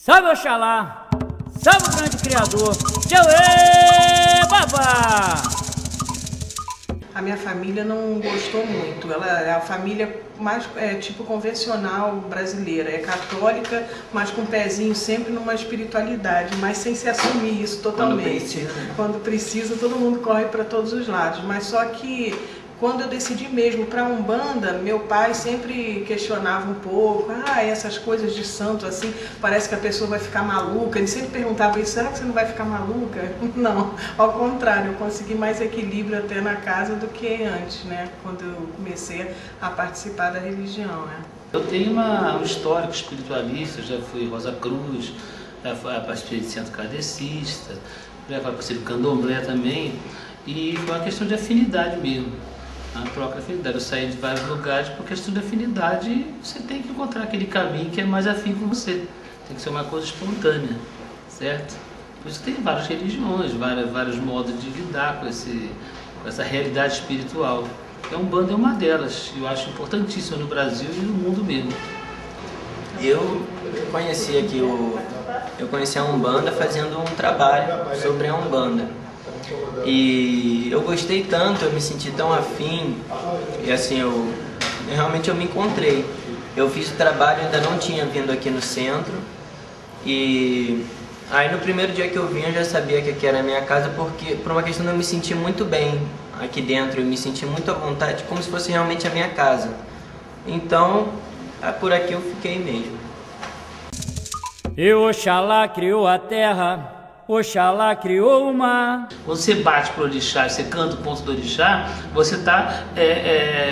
Salve Oxalá, salve o grande Criador, tchau, babá! A minha família não gostou muito, ela é a família mais tipo convencional brasileira, é católica, mas com um pezinho sempre numa espiritualidade, mas sem se assumir isso totalmente. Quando precisa, todo mundo corre para todos os lados, mas só que quando eu decidi mesmo para Umbanda, meu pai sempre questionava um pouco, essas coisas de santo assim, parece que a pessoa vai ficar maluca. Ele sempre perguntava isso, será que você não vai ficar maluca? Não, ao contrário, eu consegui mais equilíbrio até na casa do que antes, né? Quando eu comecei a participar da religião, né? Eu tenho um histórico espiritualista, já fui Rosa Cruz, já participei de centro kardecista, já participei do candomblé também, e foi uma questão de afinidade mesmo. A própria afinidade, eu saí de vários lugares por questão de afinidade. Você tem que encontrar aquele caminho que é mais afim com você, tem que ser uma coisa espontânea, certo? Por isso tem várias religiões, vários modos de lidar com essa realidade espiritual. A Umbanda é uma delas, e eu acho importantíssima no Brasil e no mundo mesmo. Eu conheci a Umbanda fazendo um trabalho sobre a Umbanda. E eu gostei tanto, eu me senti tão afim, e assim, realmente me encontrei. Eu fiz o trabalho, ainda não tinha vindo aqui no centro, e aí no primeiro dia que eu vim eu já sabia que aqui era a minha casa, porque por uma questão de eu me sentir muito bem aqui dentro, eu me senti muito à vontade, como se fosse realmente a minha casa. Então, por aqui eu fiquei mesmo. E Oxalá criou a terra, Oxalá criou o mar. Quando você bate para o orixá, você canta o ponto do orixá, você está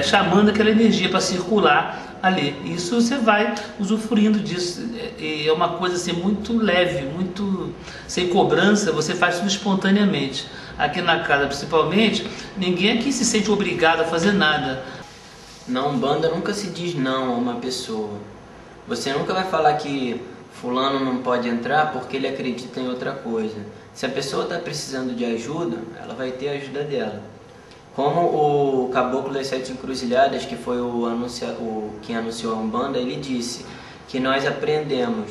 chamando aquela energia para circular ali. Isso você vai usufruindo disso. É uma coisa assim, muito leve, muito sem cobrança, você faz tudo espontaneamente. Aqui na casa, principalmente, ninguém aqui se sente obrigado a fazer nada. Na Umbanda nunca se diz não a uma pessoa. Você nunca vai falar que fulano não pode entrar porque ele acredita em outra coisa. Se a pessoa está precisando de ajuda, ela vai ter a ajuda dela. Como o Caboclo das Sete Encruzilhadas, que foi quem anunciou a Umbanda, ele disse que nós aprendemos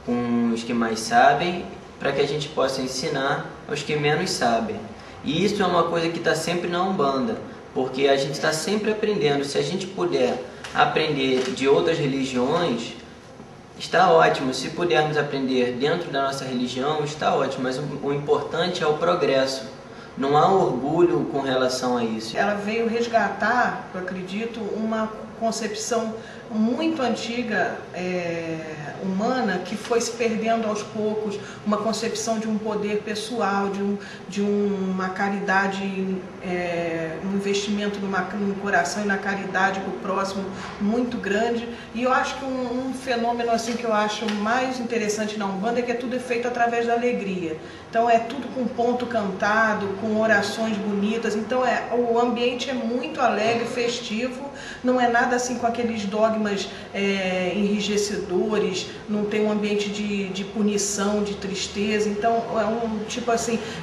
com os que mais sabem para que a gente possa ensinar aos que menos sabem. E isso é uma coisa que está sempre na Umbanda, porque a gente está sempre aprendendo. Se a gente puder aprender de outras religiões, está ótimo. Se pudermos aprender dentro da nossa religião, está ótimo, mas o importante é o progresso. Não há orgulho com relação a isso. Ela veio resgatar, eu acredito, uma concepção muito antiga, humana, que foi se perdendo aos poucos, uma concepção de um poder pessoal, de uma caridade, um investimento no coração e na caridade com o próximo muito grande. E eu acho que um fenômeno assim que eu acho mais interessante na Umbanda é que tudo é feito através da alegria. Então é tudo com ponto cantado, com orações bonitas. Então o ambiente é muito alegre, festivo, não é nada assim com aqueles dogmas enrijecedores, não tem um ambiente de punição, de tristeza. Então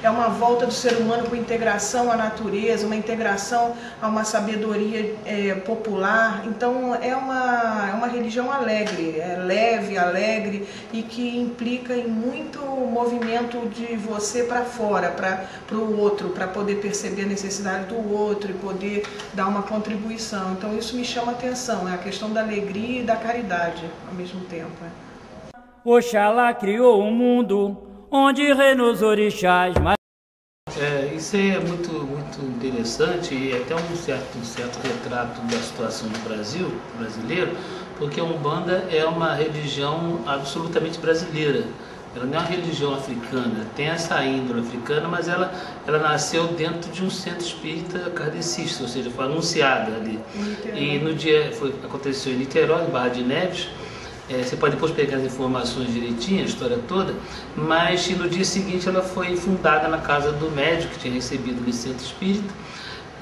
é uma volta do ser humano com integração à natureza, uma integração a uma sabedoria popular. Então é uma religião alegre, leve, alegre, e que implica em muito movimento de você para fora, para o outro, para poder perceber a necessidade do outro e poder dar uma contribuição. Então isso me chama a atenção, é a questão da alegria e da caridade ao mesmo tempo. Oxalá criou um mundo onde reinou os orixás. Isso é muito, muito interessante, e até um certo retrato da situação do Brasil, brasileiro, porque a Umbanda é uma religião absolutamente brasileira. Ela não é uma religião africana, tem essa índole africana, mas ela nasceu dentro de um centro espírita kardecista, ou seja, foi anunciada ali. E no dia, aconteceu em Niterói, em Barra de Neves. Você pode depois pegar as informações direitinho, a história toda, mas no dia seguinte ela foi fundada na casa do médico que tinha recebido no centro espírita,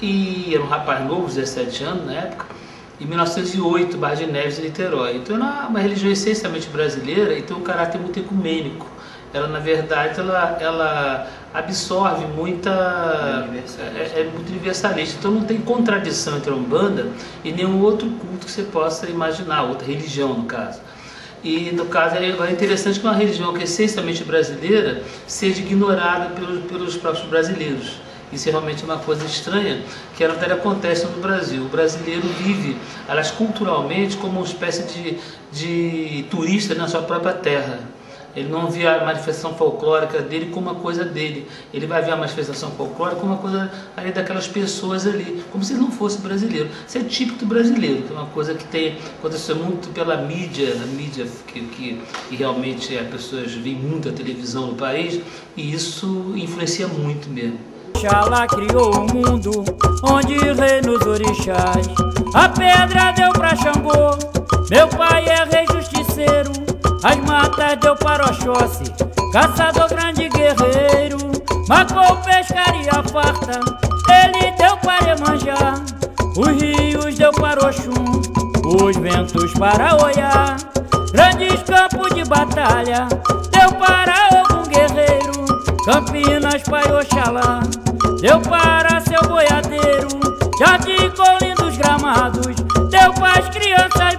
e era um rapaz novo, 17 anos na época, em 1908, Barra de Neves, em Niterói. Então é uma religião essencialmente brasileira e tem um caráter muito ecumênico. Ela, na verdade, ela absorve muito universalista. Então não tem contradição entre a Umbanda e nenhum outro culto que você possa imaginar, outra religião no caso. E no caso é interessante que uma religião que é essencialmente brasileira seja ignorada pelos próprios brasileiros. Isso é realmente uma coisa estranha, que até acontece no Brasil. O brasileiro vive, aliás, culturalmente, como uma espécie de turista na sua própria terra. Ele não vê a manifestação folclórica dele como uma coisa dele. Ele vai ver a manifestação folclórica como uma coisa ali daquelas pessoas ali, como se ele não fosse brasileiro. Isso é típico do brasileiro, que é uma coisa que aconteceu muito pela mídia, a mídia que realmente as pessoas veem muito a televisão no país, e isso influencia muito mesmo. Oxalá criou um mundo onde reinos orixás. A pedra deu pra Xangô, meu pai é rei justiceiro. As matas deu para Oxóssi, caçador grande guerreiro. Marcou pescaria farta, ele deu para Iemanjá. Os rios deu para Oxum, os ventos para Oiá. Grandes campos de batalha deu para algum guerreiro. Campinas para Oxalá, deu para seu boiadeiro. Jardim com lindos gramados, deu para as crianças